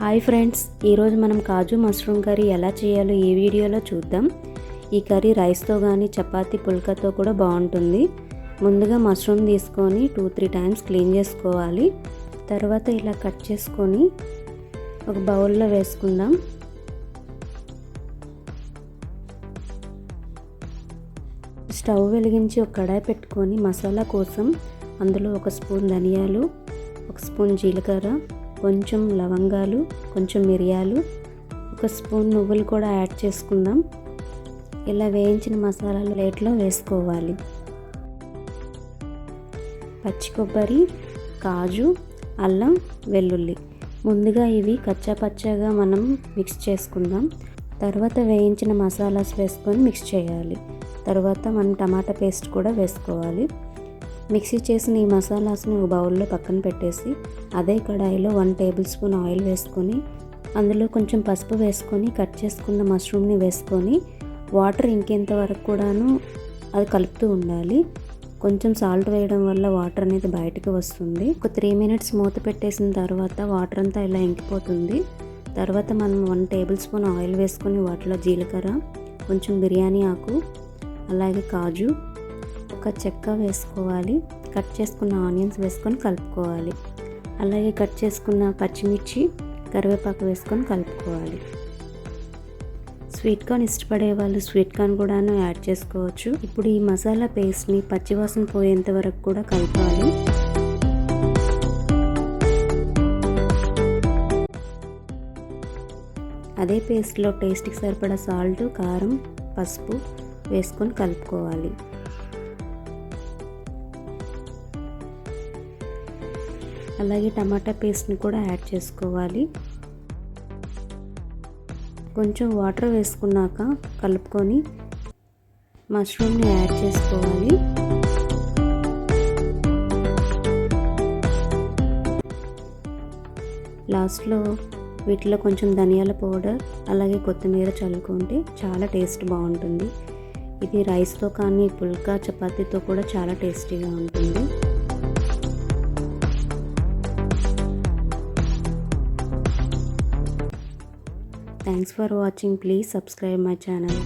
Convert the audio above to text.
Hi friends, ఈరోజు మనం కాజు mushroom curry ఎలా చేయాలో ఈ వీడియోలో చూద్దాం. ఈ కర్రీ రైస్తో కానీ చపాతీ పుల్కాతో కూడా బాగుంటుంది. ముందుగా మష్రూమ్ తీసుకొని 2-3 టైమ్స్ క్లీన్ చేసుకోవాలి. తర్వాత ఇలా కట్ చేసుకొని ఒక బౌల్లో వేసుకుందాం. స్టవ్ వెలిగించి ఒక కడాయి పెట్టుకొని మసాలా కోసం అందులో 1 స్పూన్ ధనియాలు, 1 స్పూన్ జీలకర్ర, కొంచెం లవంగాలు, కొంచెం మిరియాలు, 1 స్పూన్ నువ్వులు కూడా యాడ్ చేసుకుందాం. ఇలా వేయించిన మసాలాలు ప్లేట్లో వేసుకోవాలి. పచ్చి కొబ్బరి, కాజు, అల్లం, వెల్లుల్లి ముందుగా ఇవి కచ్చా పచ్చాగా మనం మిక్స్ చేసుకుందాం. తర్వాత వేయించిన మసాలాస్ వేసుకొని మిక్స్ చేయాలి. తర్వాత మనం టమాటా పేస్ట్ కూడా వేసుకోవాలి. మిక్సీ చేసిన ఈ మసాలాస్ని ఒక బౌల్లో పక్కన పెట్టేసి అదే కడాయిలో 1 టేబుల్ స్పూన్ ఆయిల్ వేసుకొని అందులో కొంచెం పసుపు వేసుకొని కట్ చేసుకున్న మష్రూమ్ని వేసుకొని వాటర్ ఇంకేంత వరకు కూడాను అది కలుపుతూ ఉండాలి. కొంచెం సాల్ట్ వేయడం వల్ల వాటర్ అనేది బయటకు వస్తుంది. ఒక 3 మినిట్స్ మూత పెట్టేసిన తర్వాత వాటర్ అంతా ఇలా ఇంకిపోతుంది. తర్వాత మనం 1 టేబుల్ స్పూన్ ఆయిల్ వేసుకొని వాటిలో జీలకర్ర, కొంచెం బిర్యానీ ఆకు, అలాగే కాజు, ఒక చెక్క వేసుకోవాలి. కట్ చేసుకున్న ఆనియన్స్ వేసుకొని కలుపుకోవాలి. అలాగే కట్ చేసుకున్న పచ్చిమిర్చి, కరివేపాకు వేసుకొని కలుపుకోవాలి. స్వీట్ కార్న్ ఇష్టపడే వాళ్ళు స్వీట్ కార్న్ కూడాను యాడ్ చేసుకోవచ్చు. ఇప్పుడు ఈ మసాలా పేస్ట్ని పచ్చివాసన పోయేంత వరకు కూడా కలపాలి. అదే పేస్ట్లో టేస్ట్కి సరిపడా సాల్ట్, కారం, పసుపు వేసుకొని కలుపుకోవాలి. అలాగే టమాటా పేస్ట్ని కూడా యాడ్ చేసుకోవాలి. కొంచెం వాటర్ వేసుకున్నాక కలుపుకొని మష్రూమ్ని యాడ్ చేసుకోవాలి. లాస్ట్లో వీటిలో కొంచెం ధనియాల పౌడర్, అలాగే కొత్తిమీర చల్లుకుంటే చాలా టేస్ట్ బాగుంటుంది. ఇది రైస్తో కానీ పుల్కా చపాతీతో కూడా చాలా టేస్టీగా ఉంటుంది. Thanks for watching. Please subscribe my channel.